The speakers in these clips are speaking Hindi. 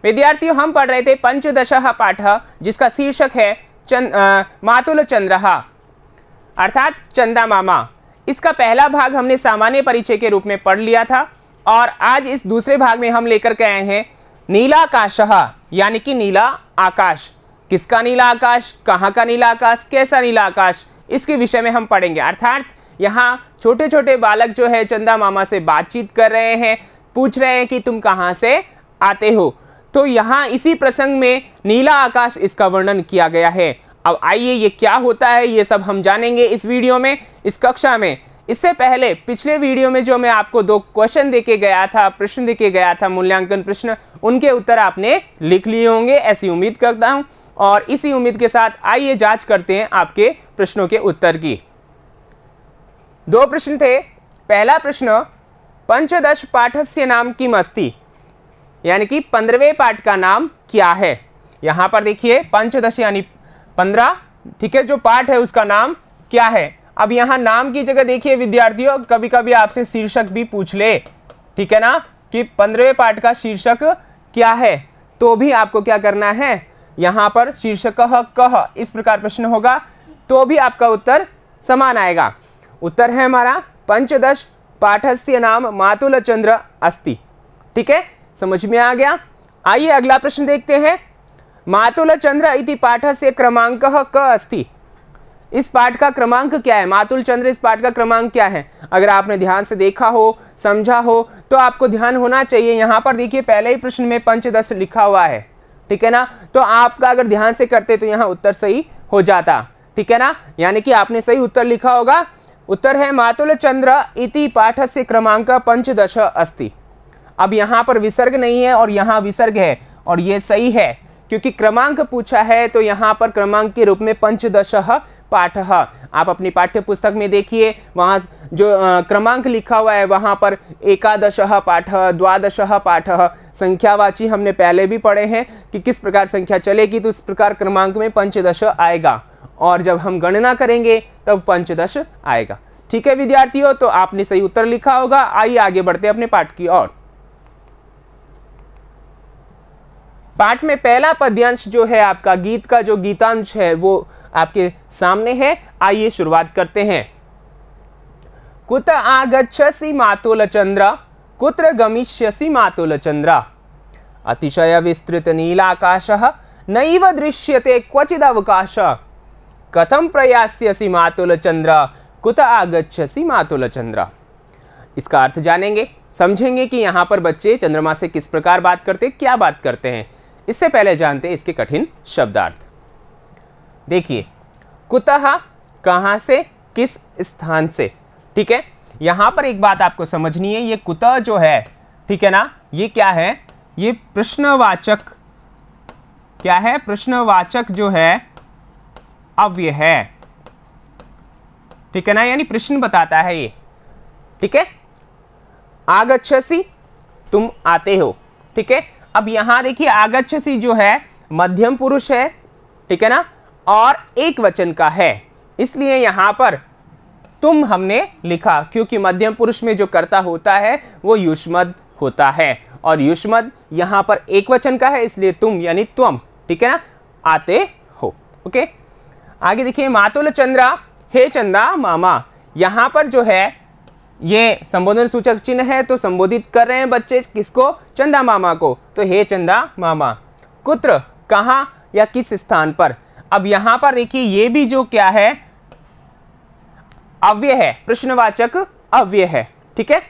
विद्यार्थियों, हम पढ़ रहे थे पंचदशः पाठः, जिसका शीर्षक है मातुल चंद्रः अर्थात चंदा मामा। इसका पहला भाग हमने सामान्य परिचय के रूप में पढ़ लिया था और आज इस दूसरे भाग में हम लेकर के आए हैं नीलाकाशः, यानी कि नीला आकाश। किसका नीला आकाश, कहाँ का नीला आकाश, कैसा नीला आकाश, इसके विषय में हम पढ़ेंगे। अर्थात यहाँ छोटे छोटे बालक जो है चंदा मामा से बातचीत कर रहे हैं, पूछ रहे हैं कि तुम कहाँ से आते हो। तो यहाँ इसी प्रसंग में नीला आकाश इसका वर्णन किया गया है। अब आइए ये क्या होता है ये सब हम जानेंगे इस वीडियो में, इस कक्षा में। इससे पहले पिछले वीडियो में जो मैं आपको 2 क्वेश्चन देके गया था, प्रश्न देके गया था, मूल्यांकन प्रश्न, उनके उत्तर आपने लिख लिए होंगे ऐसी उम्मीद करता हूं। और इसी उम्मीद के साथ आइए जांच करते हैं आपके प्रश्नों के उत्तर की। 2 प्रश्न थे। पहला प्रश्न, पंचदश पाठस्य नाम किम अस्ति, यानी कि 15वें पाठ का नाम क्या है। यहाँ पर देखिए पंचदश यानी 15, ठीक है, जो पाठ है उसका नाम क्या है। अब यहाँ नाम की जगह देखिए विद्यार्थियों, कभी कभी आपसे शीर्षक भी पूछ ले, ठीक है ना, कि 15वें पाठ का शीर्षक क्या है, तो भी आपको क्या करना है, यहाँ पर शीर्षकः कः, इस प्रकार प्रश्न होगा तो भी आपका उत्तर समान आएगा। उत्तर है हमारा पंचदश पाठस्य नाम मातुल चंद्र अस्ति। ठीक है, समझ में आ गया। आइए अगला प्रश्न देखते हैं। मातुल चंद्र इति पाठस्य क्रमांकः क अस्ति। इस पाठ का क्रमांक क्या है, मातुल चंद्र इस पाठ का क्रमांक क्या है। अगर आपने ध्यान से देखा हो, समझा हो, तो आपको ध्यान होना चाहिए। यहाँ पर देखिए पहले ही प्रश्न में पंचदश लिखा हुआ है, ठीक है ना, तो आपका अगर ध्यान से करते तो यहाँ उत्तर सही हो जाता, ठीक है ना, यानी कि आपने सही उत्तर लिखा होगा। उत्तर है मातुल चंद्र इति पाठस्य क्रमांक पंचदश अस्ति। अब यहाँ पर विसर्ग नहीं है और यहाँ विसर्ग है, और ये सही है क्योंकि क्रमांक पूछा है, तो यहाँ पर क्रमांक के रूप में पंचदशः पाठः। आप अपनी पाठ्य पुस्तक में देखिए, वहाँ जो क्रमांक लिखा हुआ है वहाँ पर एकादशः पाठः, द्वादशः पाठः, संख्यावाची हमने पहले भी पढ़े हैं कि किस प्रकार संख्या चलेगी, तो इस प्रकार क्रमांक में पंचदश आएगा, और जब हम गणना करेंगे तब पंचदश आएगा। ठीक है विद्यार्थियों, तो आपने सही उत्तर लिखा होगा। आइए आगे बढ़ते हैं अपने पाठ की ओर। पाठ में पहला पद्यांश जो है आपका गीत का जो गीतांश है वो आपके सामने है। आइए शुरुआत करते हैं। कुत आगच्छसि मातुल चंद्र, कुत्र गमिष्यसि मातुल चंद्र, अतिशय विस्तृत नीलाकाशः नैव दृश्यते क्वचिदवकाशः, कथं प्रयास्यसि मातुल चंद्र, कुत आगच्छसि मातुल चंद्र। इसका अर्थ जानेंगे, समझेंगे कि यहाँ पर बच्चे चंद्रमा से किस प्रकार बात करते, क्या बात करते हैं। इससे पहले जानते हैं इसके कठिन शब्दार्थ। देखिए, कुतः कहाँ से, किस स्थान से। ठीक है, यहाँ पर एक बात आपको समझनी है, ये कुतः जो है, ठीक है ना, ये क्या है, ये प्रश्नवाचक, क्या है, प्रश्नवाचक जो है अव्यय है, ठीक है ना, यानी प्रश्न बताता है ये। ठीक है, आगच्छसि तुम आते हो, ठीक है। अब यहां देखिए आगच्छसि जो है मध्यम पुरुष है, ठीक है ना, और एक वचन का है, इसलिए यहां पर तुम हमने लिखा, क्योंकि मध्यम पुरुष में जो कर्ता होता है वो युष्मद् होता है, और युष्मद् यहां पर एक वचन का है, इसलिए तुम यानी त्वम, ठीक है ना, आते हो। ओके, आगे देखिए मातुल चंद्रा, हे चंदा मामा। यहां पर जो है ये संबोधन सूचक चिन्ह है, तो संबोधित कर रहे हैं बच्चे किसको, चंदा मामा को, तो हे चंदा मामा। कुत्र कहाँ या किस स्थान पर। अब यहां पर देखिए ये भी जो क्या है, अव्यय है, प्रश्नवाचक अव्यय है। ठीक है,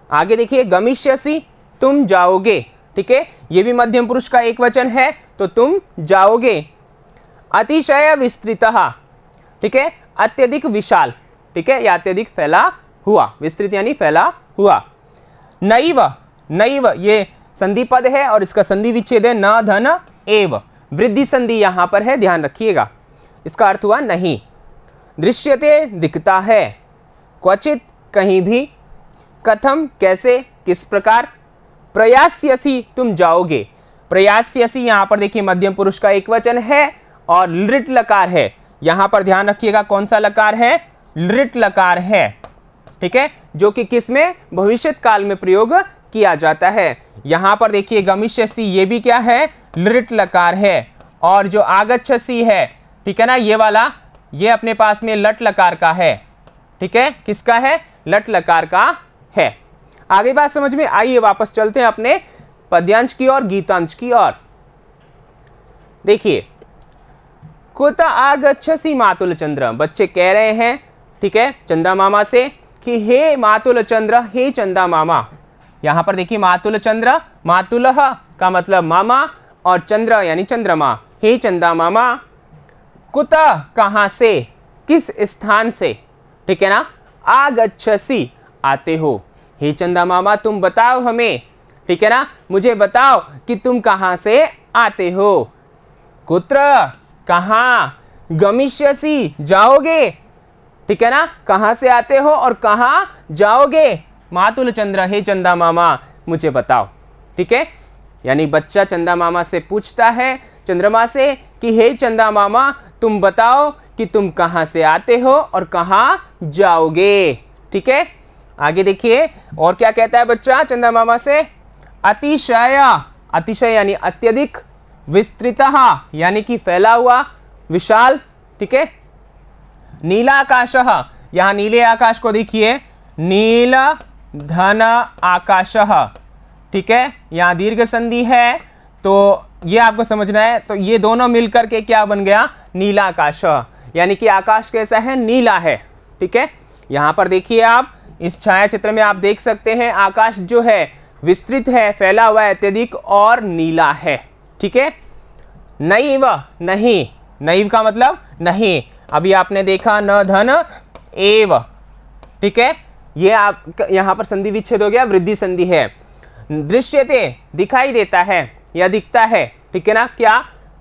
आगे देखिए गमिष्यसि तुम जाओगे, ठीक है, ये भी मध्यम पुरुष का एक वचन है, तो तुम जाओगे। अतिशय विस्तृतः, ठीक है, अत्यधिक विशाल, ठीक है, या अत्यधिक फैला हुआ, विस्तृत यानी फैला हुआ। नैव, नैव ये संधि पद है और इसका संधि विच्छेद है न धन एव, वृद्धि संधि यहां पर है, ध्यान रखिएगा, इसका अर्थ हुआ नहीं। दृश्यते दिखता है, क्वचित कहीं भी, कथम कैसे, किस प्रकार, प्रयास्यसि तुम जाओगे। प्रयास्यसि यहां पर देखिए मध्यम पुरुष का एक वचन है और लृट लकार है, यहां पर ध्यान रखिएगा कौन सा लकार है, लृट लकार है, ठीक है, जो कि किस में, भविष्यत काल में प्रयोग किया जाता है। यहाँ पर देखिए गमिष्यसि, ये भी क्या है, लृट लकार है, और जो आगच्छसि है, ठीक है ना, ये वाला, ये अपने पास में लट लकार का है। ठीक है, किसका है, लट लकार का है। आगे बात समझ में आइए, वापस चलते हैं अपने पद्यांश की और गीतांश की ओर। देखिए, कुत आगच्छसि मातुल चंद्र, बच्चे कह रहे हैं, ठीक है, चंदा मामा से कि हे मातुल चंद्र, हे चंदा मामा। यहां पर देखिए मातुल चंद्र, मातुलः का मतलब मामा, और चंद्र यानी चंद्रमा। हे चंदा मामा, कुत कहां से, किस स्थान से, ठीक है ना, आगच्छसि आते हो। हे चंदा मामा तुम बताओ हमें, ठीक है ना, मुझे बताओ कि तुम कहां से आते हो। कुत्र कहां, गमिष्यसि जाओगे, ठीक है ना, कहां से आते हो और कहां जाओगे। मातुल चंद्र, हे चंदा मामा मुझे बताओ। ठीक है, यानी बच्चा चंदा मामा से पूछता है, चंद्रमा से, कि हे चंदा मामा तुम बताओ कि तुम कहां से आते हो और कहां जाओगे। ठीक है, आगे देखिए और क्या कहता है बच्चा चंदा मामा से। अतिशय, अतिशय यानी अत्यधिक, विस्तृतः यानी कि फैला हुआ, विशाल। ठीक है, नीलाकाशः, यहां नीले आकाश को देखिए, नील धन आकाशः। ठीक है, यहां दीर्घ संधि है, तो ये आपको समझना है। तो ये दोनों मिलकर के क्या बन गया, नीला आकाश, यानी कि आकाश कैसा है, नीला है। ठीक है, यहां पर देखिए आप इस छाया चित्र में आप देख सकते हैं, आकाश जो है विस्तृत है, फैला हुआ है, अत्यधिक और नीला है। ठीक है, नैव, नहीं, नैव का मतलब नहीं, अभी आपने देखा न धन एव। ठीक है, ये आप यहां पर संधि विच्छेद हो गया, वृद्धि संधि है। दृश्यते, दिखाई देता है या दिखता है। ठीक है ना, क्या,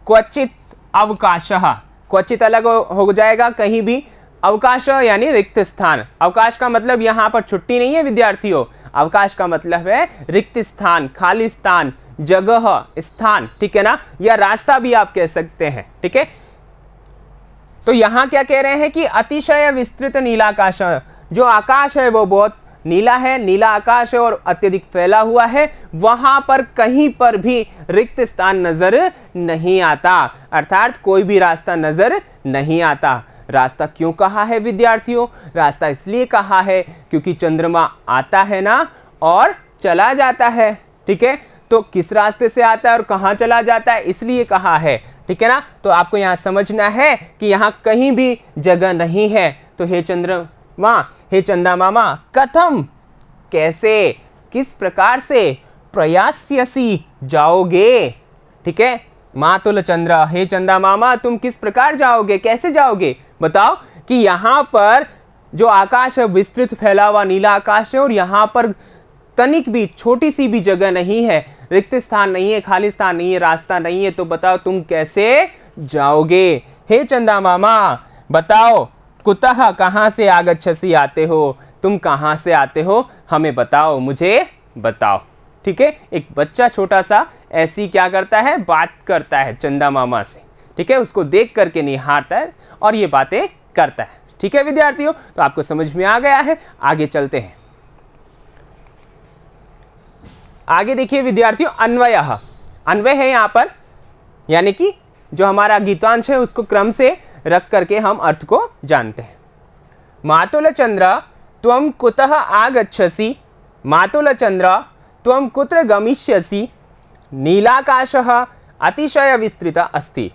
क्वचित अवकाशः, क्वचित अलग हो जाएगा, कहीं भी, अवकाश यानी रिक्त स्थान। अवकाश का मतलब यहाँ पर छुट्टी नहीं है विद्यार्थियों, अवकाश का मतलब है रिक्त स्थान, खाली स्थान, जगह, स्थान। ठीक है ना, या रास्ता भी आप कह सकते हैं। ठीक है, तो यहाँ क्या कह रहे हैं कि अतिशय विस्तृत नीलाकाश, जो आकाश है वो बहुत नीला है, नीला आकाश है और अत्यधिक फैला हुआ है, वहां पर कहीं पर भी रिक्त स्थान नजर नहीं आता, अर्थात कोई भी रास्ता नजर नहीं आता। रास्ता क्यों कहा है विद्यार्थियों, रास्ता इसलिए कहा है क्योंकि चंद्रमा आता है ना और चला जाता है। ठीक है, तो किस रास्ते से आता है और कहाँ चला जाता है, इसलिए कहा है। ठीक है ना, तो आपको यहाँ समझना है कि यहाँ कहीं भी जगह नहीं है। तो हे चंद्रमा, हे चंदा मामा, कथम, कैसे, किस प्रकार से, प्रयास्यसि जाओगे। ठीक है, मातुल चंद्र, हे चंदा मामा तुम किस प्रकार जाओगे, कैसे जाओगे, बताओ। कि यहाँ पर जो आकाश है विस्तृत फैला हुआ नीला आकाश है और यहाँ पर तनिक भी, छोटी सी भी जगह नहीं है, रिक्त स्थान नहीं है, खाली स्थान नहीं है, रास्ता नहीं है, तो बताओ तुम कैसे जाओगे। हे चंदा मामा बताओ, कुतः, कहाँ से, आगच्छसि आते हो, तुम कहाँ से आते हो, हमें बताओ, मुझे बताओ। ठीक है, एक बच्चा छोटा सा ऐसी क्या करता है, बात करता है चंदा मामा से। ठीक है, उसको देख करके निहारता है और ये बातें करता है। ठीक है विद्यार्थियों, तो आपको समझ में आ गया है, आगे चलते हैं। आगे देखिए विद्यार्थियों, अन्वयः, अन्वय है यहाँ पर, यानी कि जो हमारा गीतांश है उसको क्रम से रख करके हम अर्थ को जानते हैं। मातुल चंद्र त्वं कुतः आगच्छसि, मातुल चंद्र त्वं कुत्र गमिष्यसि, नीलाकाशः अतिशय विस्तृत अस्ति,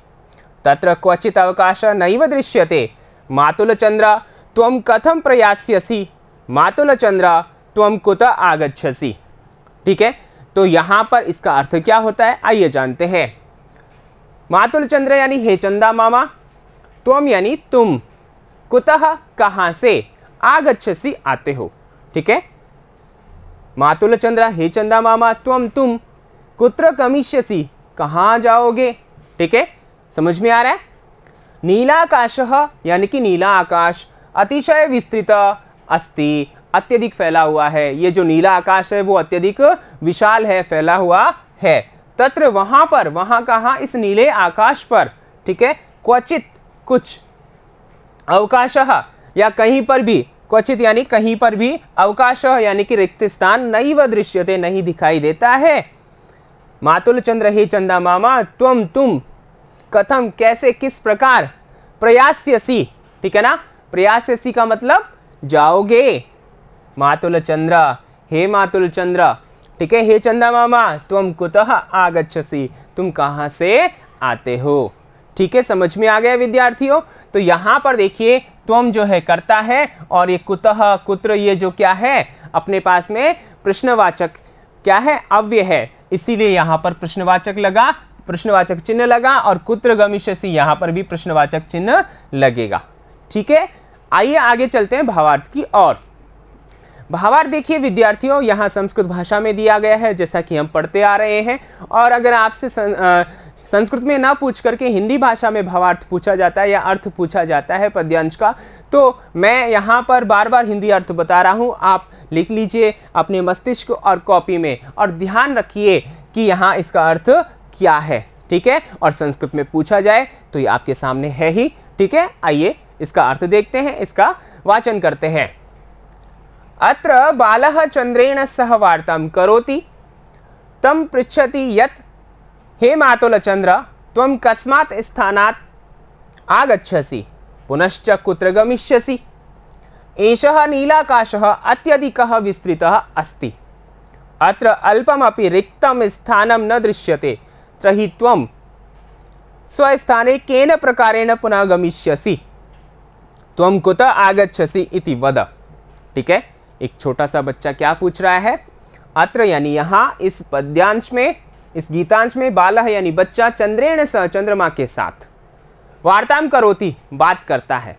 तत्र क्वचित् अवकाशः नैव दृश्यते। मातुल चंद्र त्वं कथं प्रयास्यसि, मातुल चंद्र त्वं कुतः आगच्छसि। ठीक है, तो यहाँ पर इसका अर्थ क्या होता है, आइए जानते हैं। मातुल चंद्र यानी हे चंदा मामा, त्वम यानी तुम, कुतः कहाँ से, आगच्छसि आते हो। ठीक है, मातुल चंद्र, हे चंदा मामा, त्वम तुम, कुत्र गमिष्यसि, कहाँ जाओगे। ठीक है, समझ में आ रहा है। नीलाकाशः यानी कि नीला आकाश, अतिशय विस्तृत अस्ति, अत्यधिक फैला हुआ है। ये जो नीला आकाश है वो अत्यधिक विशाल है, फैला हुआ है। तत्र वहां पर, वहां कहाँ, इस नीले आकाश पर। ठीक है, क्वचित, कुछ, अवकाशः या कहीं पर भी, क्वचित यानी कहीं पर भी, अवकाश यानी कि रिक्त स्थान, नैव दृश्यते नहीं दिखाई देता है। मातुल चंद्र हे चंदा मामा त्वम तुम, कथम कैसे किस प्रकार, प्रयास्यसि, ठीक है ना, प्रयास्यसि का मतलब जाओगे। मातुल चंद्र हे मातुल चंद्र, ठीक है, हे चंदा मामा त्वम कुतः आगच्छसि, तुम कहाँ से आते हो। ठीक है, समझ में आ गया विद्यार्थियों। तो यहाँ पर देखिए त्वम जो है करता है और ये कुतः कुत्र ये जो क्या है अपने पास में प्रश्नवाचक क्या है, अव्यय है, इसीलिए यहाँ पर प्रश्नवाचक लगा, प्रश्नवाचक चिन्ह लगा, और कुत्र गमिष्यसि यहाँ पर भी प्रश्नवाचक चिन्ह लगेगा। ठीक है, आइए आगे चलते हैं भावार्थ की ओर। भावार्थ देखिए विद्यार्थियों, यहाँ संस्कृत भाषा में दिया गया है जैसा कि हम पढ़ते आ रहे हैं, और अगर आपसे संस्कृत में ना पूछ करके हिंदी भाषा में भावार्थ पूछा जाता है या अर्थ पूछा जाता है पद्यांश का, तो मैं यहाँ पर बार बार हिंदी अर्थ बता रहा हूँ, आप लिख लीजिए अपने मस्तिष्क और कॉपी में, और ध्यान रखिए कि यहाँ इसका अर्थ क्या है। ठीक है, और संस्कृत में पूछा जाए तो ये आपके सामने है ही। ठीक है, आइए इसका अर्थ देखते हैं, इसका वाचन करते हैं। अत्र बालः चंद्रेण सह वार्तां करोति, तम पृच्छति यत् हे मातुल चंद्र त्वं कस्मात् स्थानात् आगच्छसि, पुनश्च कुत्र गमिष्यसि। एषः नीलाकाशः अत्यधिकः विस्तृतः अस्ति, अत्र अल्पमपि रिक्तं स्थानं न दृश्यते, तर्हि त्वं स्वस्थाने केन प्रकारेण पुनः गमिष्यसि, त्वं कुतः आगच्छसि इति वद। ठीक है, एक छोटा सा बच्चा क्या पूछ रहा है, अत्र यानी यहाँ इस पद्यांश में, इस गीतांश में, बालः यानी बच्चा, चंद्रेण सह चंद्रमा के साथ, वार्ताम करोति बात करता है,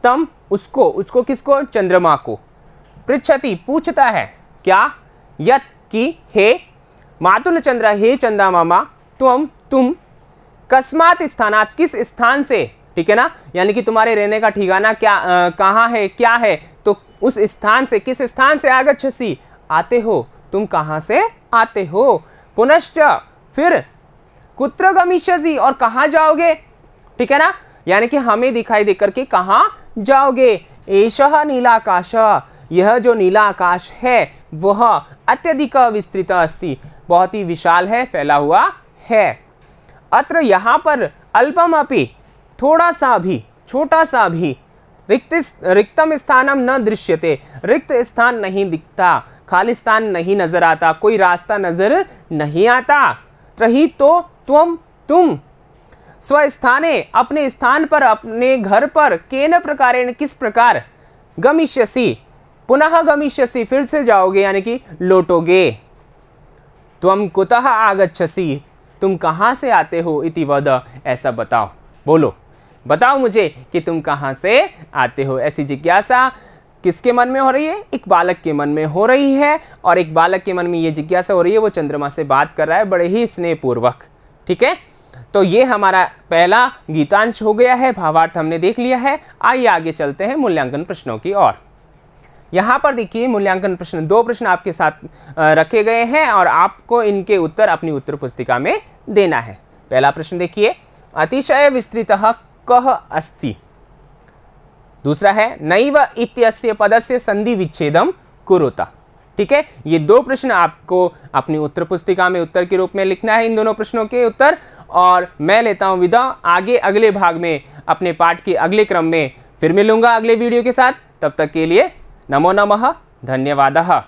तम उसको, उसको किसको, चंद्रमा को, पृच्छति पूछता है, क्या, यत कि हे, मातुल चंद्र हे चंदा मामा, त्वम तुम, कस्मात् स्थानात् किस स्थान से, ठीक है ना, यानी कि तुम्हारे रहने का ठिकाना क्या, कहाँ है, क्या है, तो उस स्थान से, किस स्थान से, आगच्छसि आते हो, तुम कहाँ से आते हो, पुनश्च फिर, कुत्र गमिष्यसि और कहाँ जाओगे। ठीक है ना, यानी कि हमें दिखाई देकर के कहाँ जाओगे। एषः नीलाकाश, यह जो नीला आकाश है वह अत्यधिक विस्तृत अस्ति, बहुत ही विशाल है, फैला हुआ है। अत्र यहाँ पर अल्पमपि, थोड़ा सा भी, छोटा सा भी, रिक्तम स्थानम न दृश्यते, रिक्त स्थान नहीं दिखता, खाली स्थान नहीं नजर आता, कोई रास्ता नजर नहीं आता। तर्हि तो तुम स्वस्थाने अपने स्थान पर, अपने घर पर, केन प्रकारेण किस प्रकार, गमिष्यसि पुनः गमिष्यसि फिर से जाओगे यानी कि लौटोगे, त्वं कुतः आगच्छसि तुम कहाँ से आते हो, इति वद ऐसा बताओ, बोलो बताओ मुझे कि तुम कहाँ से आते हो। ऐसी जिज्ञासा किसके मन में हो रही है, एक बालक के मन में हो रही है, और एक बालक के मन में ये जिज्ञासा हो रही है, वो चंद्रमा से बात कर रहा है बड़े ही स्नेहपूर्वक। ठीक है, तो ये हमारा पहला गीतांश हो गया है, भावार्थ हमने देख लिया है। आइए आगे चलते हैं मूल्यांकन प्रश्नों की ओर। यहाँ पर देखिए मूल्यांकन प्रश्न, 2 प्रश्न आपके साथ रखे गए हैं और आपको इनके उत्तर अपनी उत्तर पुस्तिका में देना है। पहला प्रश्न देखिए, अतिशय विस्तृतः कः अस्ति। दूसरा है नैव इत्यस्य पदस्य संधि विच्छेदम कुरुता। ठीक है, ये 2 प्रश्न आपको अपनी उत्तर पुस्तिका में उत्तर के रूप में लिखना है, इन दोनों प्रश्नों के उत्तर। और मैं लेता हूं विदा, आगे अगले भाग में अपने पाठ के अगले क्रम में फिर मिलूंगा अगले वीडियो के साथ। तब तक के लिए नमो नमः, धन्यवादः।